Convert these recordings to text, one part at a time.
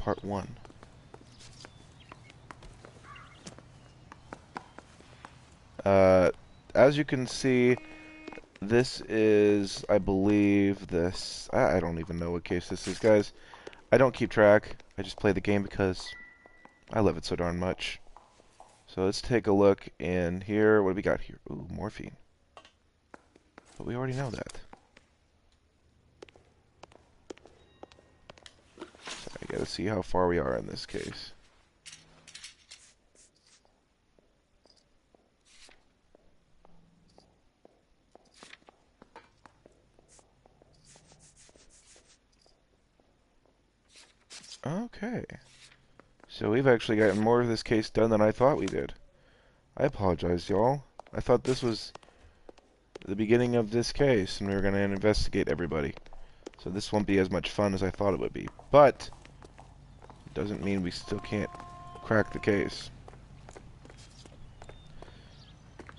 part 1. As you can see, this is, I believe, this... I don't even know what case this is, guys. I don't keep track. I just play the game because I love it so darn much. So let's take a look in here. What do we got here? Ooh, morphine. But we already know that. So I gotta see how far we are in this case. Okay. So we've actually gotten more of this case done than I thought we did. I apologize, y'all. I thought this was the beginning of this case, and we were going to investigate everybody. So this won't be as much fun as I thought it would be. But it doesn't mean we still can't crack the case.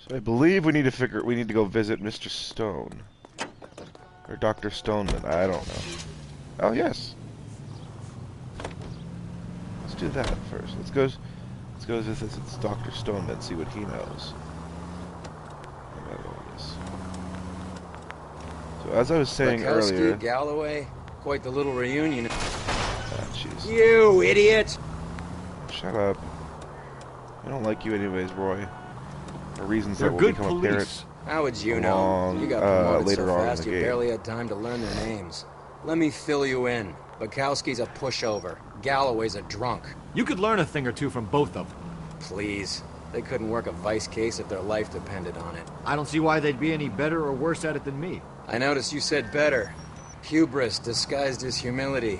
So I believe we need to go visit Mr. Stone. Or Dr. Stoneman, I don't know. Oh, yes. Let's do that first. Let's go visit Dr. Stoneman, see what he knows about all this. So as I was saying earlier, Galloway, quite the little reunion. Ah, jeez. You idiot! Shut up. I don't like you anyways, Roy. For reasons They're that will good become police. apparent. How would you know? You got promoted later so on in fast the you game. barely had time to learn their names. Let me fill you in. Bukowski's a pushover. Galloway's a drunk. You could learn a thing or two from both of them. Please. They couldn't work a vice case if their life depended on it. I don't see why they'd be any better or worse at it than me. I noticed you said better. Hubris disguised as humility.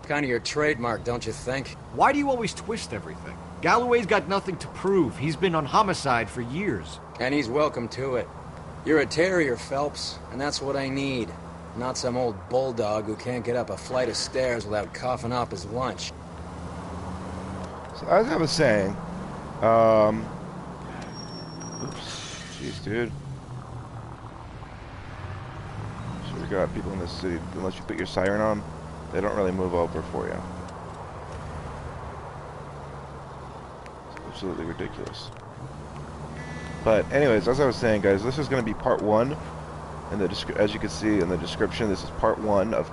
Kind of your trademark, don't you think? Why do you always twist everything? Galloway's got nothing to prove. He's been on homicide for years. And he's welcome to it. You're a terrier, Phelps, and that's what I need. Not some old bulldog who can't get up a flight of stairs without coughing up his lunch. So as I was saying, oops, jeez, dude. So we got people in this city. Unless you put your siren on, they don't really move over for you. It's absolutely ridiculous. But anyways, as I was saying, guys, this is going to be part 1. And as you can see in the description, this is part 1 of.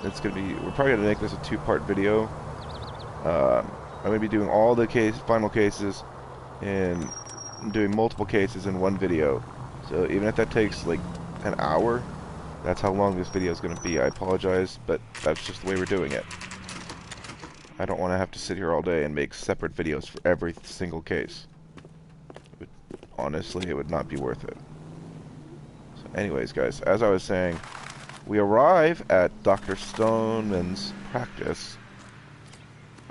It's going to be. We're probably going to make this a 2-part video. I'm going to be doing all the final cases and doing multiple cases in one video. So even if that takes like an hour, that's how long this video is going to be. I apologize, but that's just the way we're doing it. I don't want to have to sit here all day and make separate videos for every single case. Honestly, it would not be worth it. Anyways, guys, as I was saying, we arrive at Dr. Stoneman's practice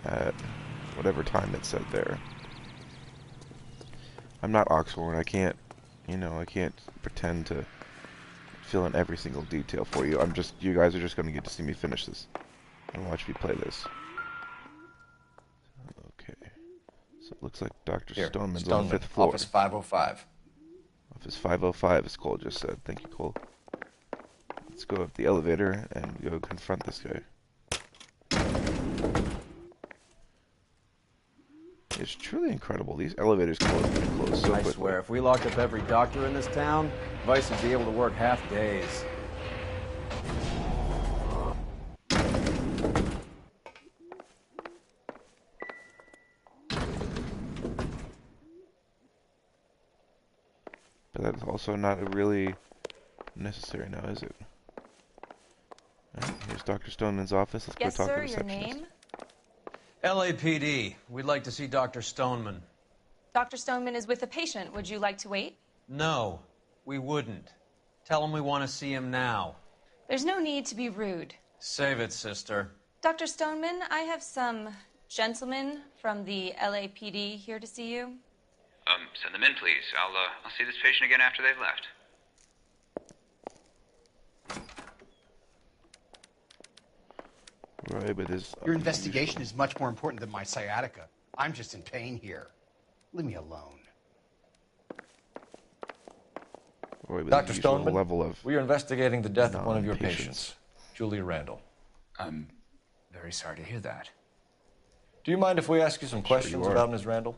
at whatever time it said there. I'm not Oxford. I can't, I can't pretend to fill in every single detail for you. You guys are just going to get to see me finish this and watch me play this. Okay. So it looks like Dr. Stoneman's on the 5th floor. Office 505. Office 505, as Cole just said. Thank you, Cole. Let's go up the elevator and go confront this guy. It's truly incredible. These elevators close so quickly. I swear, if we locked up every doctor in this town, Vice would be able to work half days. But that's also not really necessary now, is it? Alright, here's Dr. Stoneman's office. Let's go talk to the receptionist. Your name? LAPD. We'd like to see Dr. Stoneman. Dr. Stoneman is with a patient. Would you like to wait? No, we wouldn't. Tell him we want to see him now. There's no need to be rude. Save it, sister. Dr. Stoneman, I have some gentlemen from the LAPD here to see you. Send them in, please. I'll see this patient again after they've left. Right, but this... Your investigation is much more important than my sciatica. I'm just in pain here. Leave me alone. Right, Dr. Stoneman, level of we are investigating the death of one of your patients, Julia Randall. Very sorry to hear that. Do you mind if we ask you some questions are. about Ms. Randall?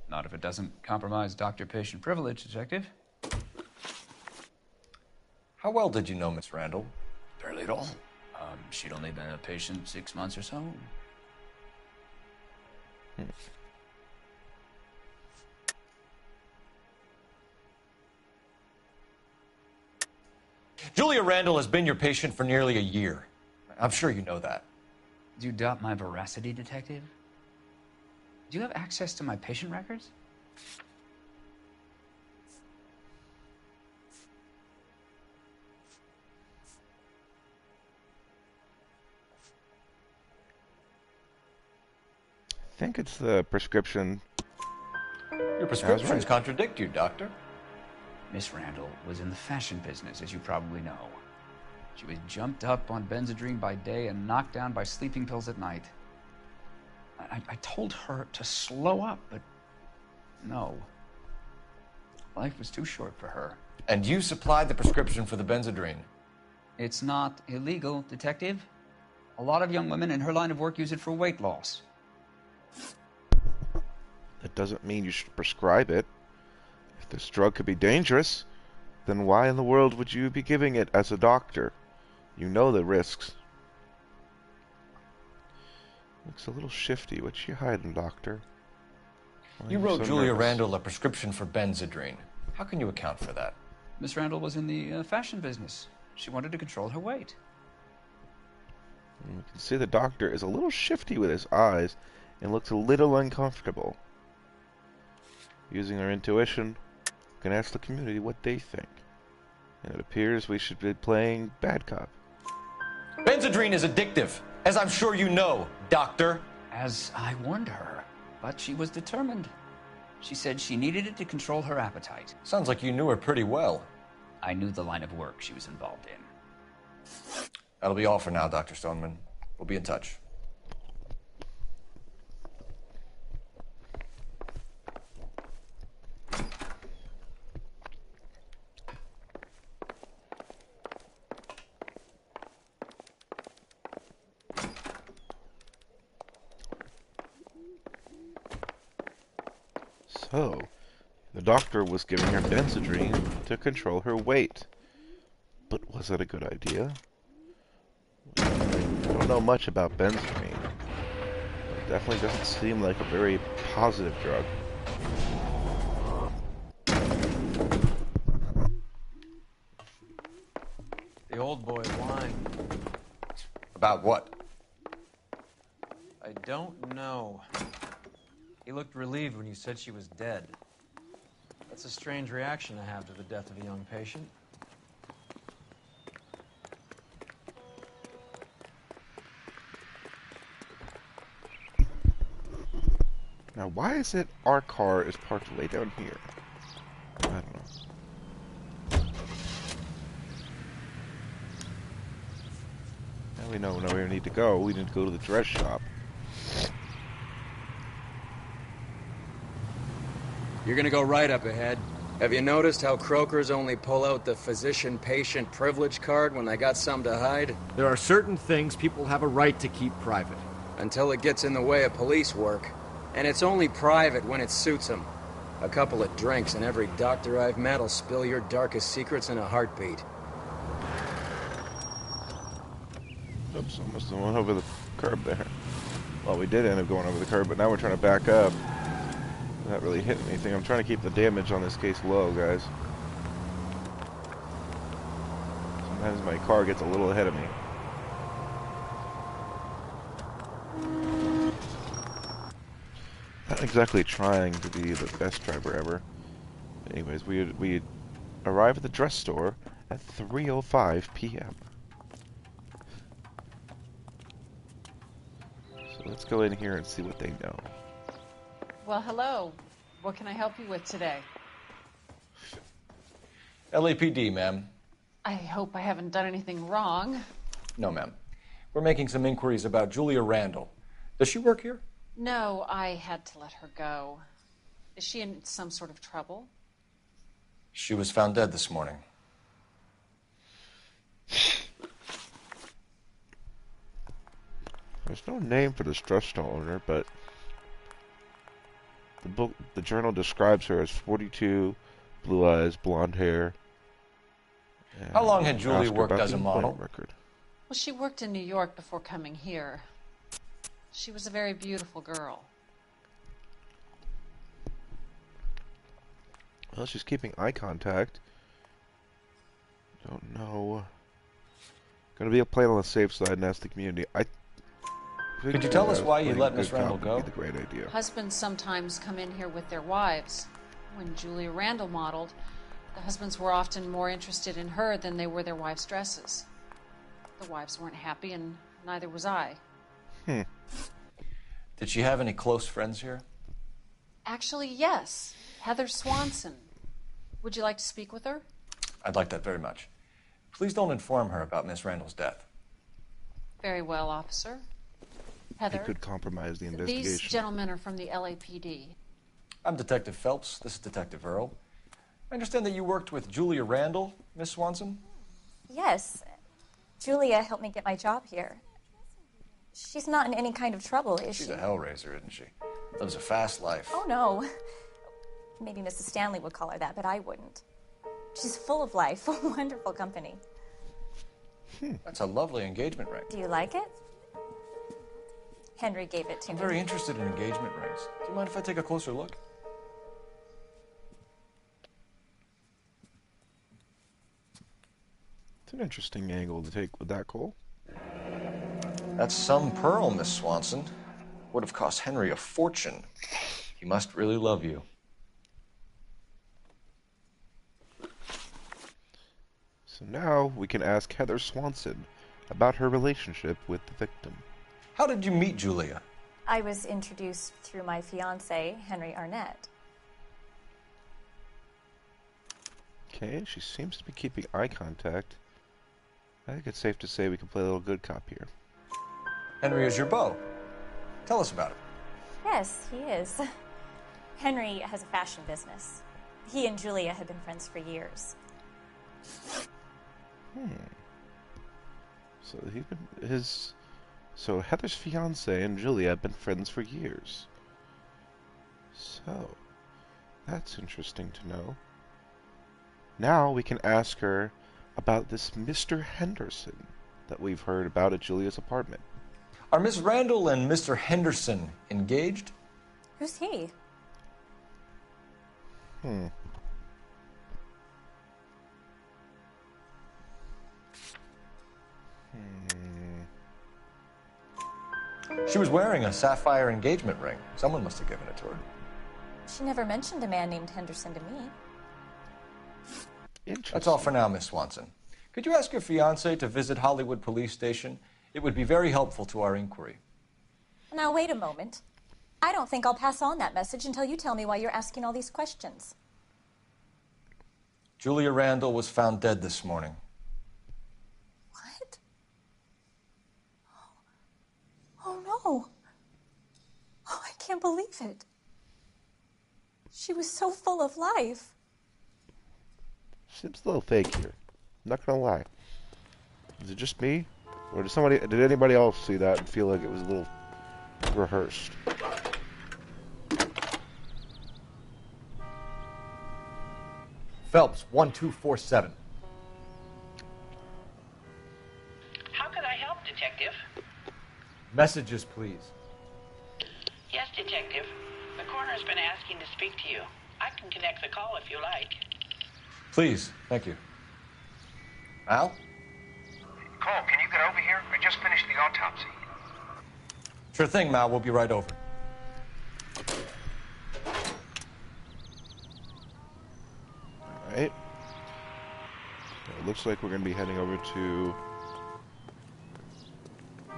Not if it doesn't compromise doctor-patient privilege, Detective. How well did you know Miss Randall? Barely at all. She'd only been a patient 6 months or so. Julia Randall has been your patient for nearly a year. I'm sure you know that. Do you doubt my veracity, Detective? Do you have access to my patient records? I think it's the prescription. Your prescriptions contradict you, Doctor. Miss Randall was in the fashion business, as you probably know. She was jumped up on Benzedrine by day and knocked down by sleeping pills at night. I told her to slow up, but no. Life was too short for her. And you supplied the prescription for the Benzedrine. It's not illegal, Detective. A lot of young women in her line of work use it for weight loss. That doesn't mean you should prescribe it. If this drug could be dangerous, then why in the world would you be giving it as a doctor? You know the risks. Looks a little shifty. What you hiding, doctor? Why You are wrote so Julia nervous? Randall a prescription for Benzedrine. How can you account for that? Miss Randall was in the fashion business. She wanted to control her weight. You can see the doctor is a little shifty with his eyes and looks a little uncomfortable. Using our intuition, we can ask the community what they think. And it appears we should be playing bad cop. Benzedrine is addictive, as I'm sure you know, Doctor. As I warned her, but she was determined. She said she needed it to control her appetite. Sounds like you knew her pretty well. I knew the line of work she was involved in. That'll be all for now, Dr. Stoneman. We'll be in touch. So, the doctor was giving her Benzedrine to control her weight. But was that a good idea? I don't know much about Benzedrine. It definitely doesn't seem like a very positive drug. The old boy whined. About what? I don't know. He looked relieved when you said she was dead. That's a strange reaction to have to the death of a young patient. Now, why is it our car is parked way down here? I don't know. Now we know where we need to go. We need to go to the dress shop. You're gonna go right up ahead. Have you noticed how croakers only pull out the physician-patient privilege card when they got something to hide? There are certain things people have a right to keep private. Until it gets in the way of police work. And it's only private when it suits them. A couple of drinks and every doctor I've met will spill your darkest secrets in a heartbeat. Oops, almost went over the curb there. Well, we did end up going over the curb, but now we're trying to back up. Not really hitting anything. I'm trying to keep the damage on this case low, guys. Sometimes my car gets a little ahead of me. Not exactly trying to be the best driver ever. Anyways, we arrive at the dress store at 3:05 p.m. So let's go in here and see what they know. Well, hello. What can I help you with today? LAPD, ma'am. I hope I haven't done anything wrong. No, ma'am. We're making some inquiries about Julia Randall. Does she work here? No, I had to let her go. Is she in some sort of trouble? She was found dead this morning. There's no name for this drugstore owner, but the journal describes her as 42, blue eyes, blonde hair. How long had Ask Julie her worked about as the a model? employment record. Well, she worked in New York before coming here. She was a very beautiful girl. Well, she's keeping eye contact. Don't know. Gonna be a plan on the safe side and ask the community. Could you tell us why you let Miss Randall go? Would be the great idea. Husbands sometimes come in here with their wives. When Julia Randall modeled, the husbands were often more interested in her than they were their wives' dresses. The wives weren't happy, and neither was I. Did she have any close friends here? Actually, yes. Heather Swanson. Would you like to speak with her? I'd like that very much. Please don't inform her about Miss Randall's death. Very well, officer. Heather, It could compromise the investigation. these gentlemen are from the LAPD. I'm Detective Phelps. This is Detective Earl. I understand that you worked with Julia Randall, Miss Swanson? Yes. Julia helped me get my job here. She's not in any kind of trouble, is She's she? a hellraiser, isn't she? Lives a fast life. Oh, no. Maybe Mrs. Stanley would call her that, but I wouldn't. She's full of life, wonderful company. That's a lovely engagement ring. Do you like it? Henry gave it to I'm me. very interested in engagement rings. Do you mind if I take a closer look? It's an interesting angle to take with that, Cole. That's some pearl, Miss Swanson. Would have cost Henry a fortune. He must really love you. So now we can ask Heather Swanson about her relationship with the victim. How did you meet Julia? I was introduced through my fiancé, Henry Arnett. Okay, she seems to be keeping eye contact. I think it's safe to say we can play a little good cop here. Henry is your beau. Tell us about it. Yes, he is. Henry has a fashion business. He and Julia have been friends for years. So Heather's fiance and Julia have been friends for years. So that's interesting to know. Now we can ask her about this Mr. Henderson that we've heard about at Julia's apartment. Are Miss Randall and Mr. Henderson engaged? Who's he? She was wearing a sapphire engagement ring. Someone must have given it to her. She never mentioned a man named Henderson to me. Interesting. That's all for now, Miss Swanson. Could you ask your fiancé to visit Hollywood Police Station? It would be very helpful to our inquiry. Now, wait a moment. I don't think I'll pass on that message until you tell me why you're asking all these questions. Julia Randall was found dead this morning. What? Oh, no. Oh, I can't believe it. She was so full of life. Seems a little fake here. Not gonna lie. Is it just me? Or did anybody else see that and feel like it was a little rehearsed? Phelps, 1247. How can I help, Detective? Messages, please. Yes, Detective. The coroner's been asking to speak to you. I can connect the call if you like. Please, thank you. Al? Cole, can you get over here? I just finished the autopsy. Sure thing, Mal. We'll be right over. Alright. It looks like we're going to be heading over to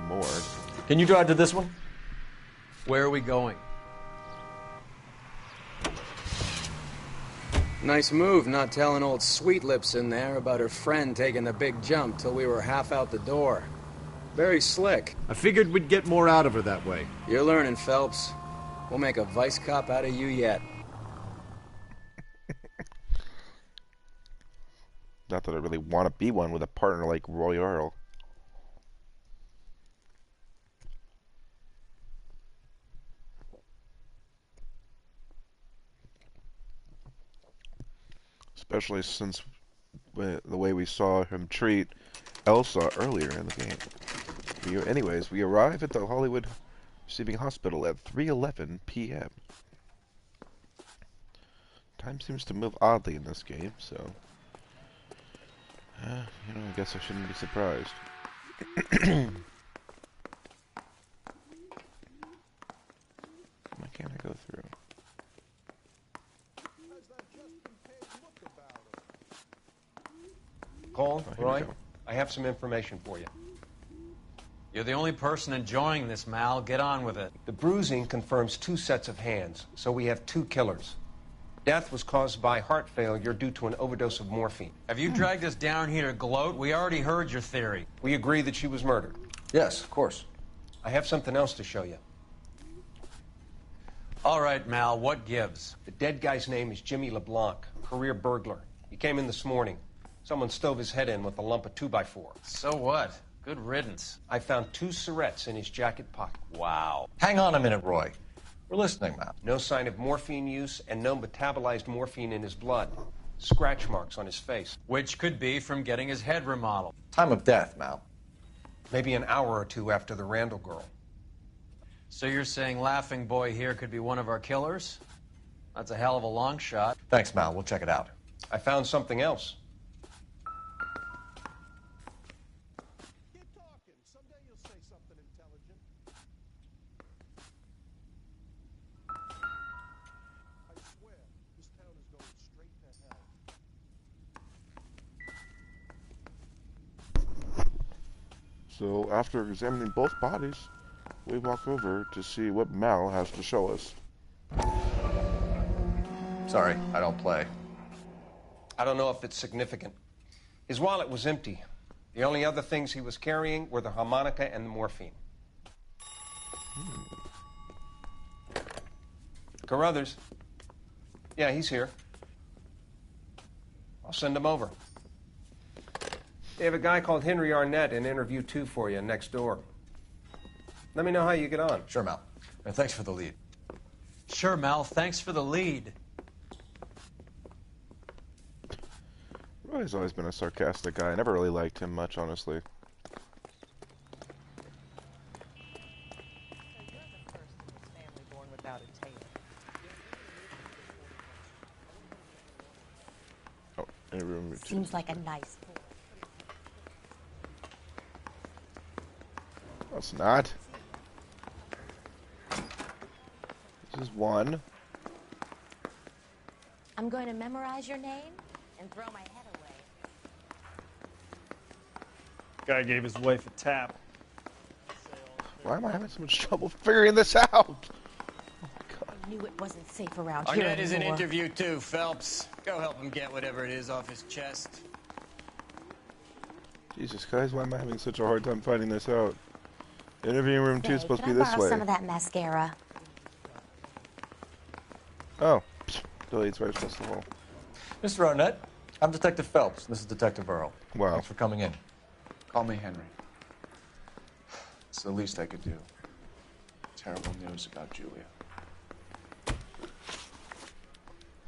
Morgue. Can you drive to this one? Where are we going? Nice move not telling old Sweet Lips in there about her friend taking the big jump till we were half out the door. Very slick. I figured we'd get more out of her that way. You're learning, Phelps. We'll make a vice cop out of you yet. Not that I really want to be one with a partner like Roy Earl. especially since the way we saw him treat Elsa earlier in the game. Anyways, we arrive at the Hollywood Receiving Hospital at 3:11 p.m. Time seems to move oddly in this game, so I guess I shouldn't be surprised. Why can't I go through? Cole, Roy, I have some information for you. You're the only person enjoying this, Mal. Get on with it. The bruising confirms 2 sets of hands, so we have 2 killers. Death was caused by heart failure due to an overdose of morphine. Have you dragged us down here to gloat? We already heard your theory. We agree that she was murdered. Yes, of course. I have something else to show you. All right, Mal, what gives? The dead guy's name is Jimmy LeBlanc, career burglar. He came in this morning. Someone stove his head in with a lump of 2x4. So what? Good riddance. I found 2 cigarettes in his jacket pocket. Wow. Hang on a minute, Roy. We're listening, Mal. No sign of morphine use and no metabolized morphine in his blood. Scratch marks on his face. Which could be from getting his head remodeled. Time of death, Mal. Maybe an hour or 2 after the Randall girl. So you're saying Laughing Boy here could be one of our killers? That's a hell of a long shot. Thanks, Mal. We'll check it out. I found something else. So after examining both bodies, we walk over to see what Mal has to show us. Sorry, I don't play. I don't know if it's significant. His wallet was empty. The only other things he was carrying were the harmonica and the morphine. Carruthers. Yeah, he's here. I'll send him over. They have a guy called Henry Arnett in interview 2 for you next door. Let me know how you get on. Sure, Mal. And thanks for the lead. Sure, Mal. Thanks for the lead. Roy's always been a sarcastic guy. I never really liked him much, honestly. Oh, in room 2. Seems like a nice boy. No, it's not. This is 1. I'm going to memorize your name and throw my head away. Guy gave his wife a tap. Why am I having so much trouble figuring this out? Oh my god. I knew it wasn't safe around here Arnett is in anymore. interview 2, Phelps. Go help him get whatever it is off his chest. Jesus Christ, why am I having such a hard time finding this out? Interview room 2 is supposed to be Can I this borrow way. some of that mascara? Oh, deletes right across the hall. Mr. Arnett, I'm Detective Phelps. This is Detective Earl. Wow. Thanks for coming in. Call me Henry. It's the least I could do. Terrible news about Julia.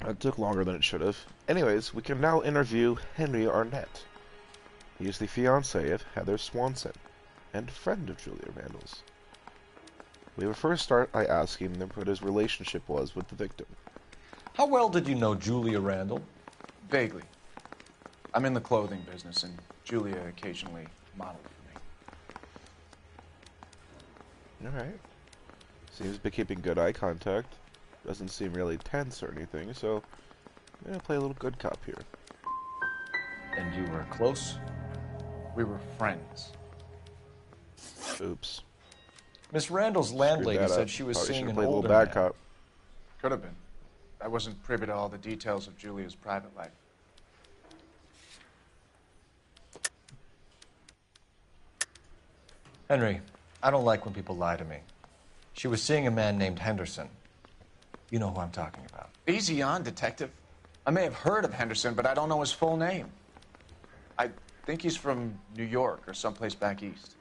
It took longer than it should have. Anyways, we can now interview Henry Arnett. He is the fiancé of Heather Swanson and friend of Julia Randall's. We will first start by asking him what his relationship was with the victim. How well did you know Julia Randall? Vaguely. I'm in the clothing business, and Julia occasionally modeled for me. Alright. Seems to be keeping good eye contact. Doesn't seem really tense or anything, so I'm gonna play a little good cop here. And you were close? We were friends. Oops. Miss Randall's landlady said she was Probably seeing should've an played a older little bad man. cop. Could have been. I wasn't privy to all the details of Julia's private life. Henry, I don't like when people lie to me. She was seeing a man named Henderson. You know who I'm talking about. Easy on, Detective. I may have heard of Henderson, but I don't know his full name. I think he's from New York or someplace back east.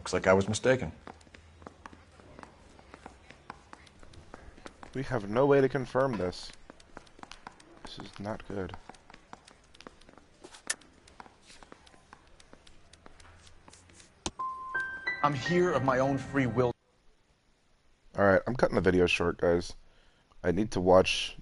Looks like I was mistaken. We have no way to confirm this. This is not good. I'm here of my own free will. Alright, I'm cutting the video short, guys. I need to watch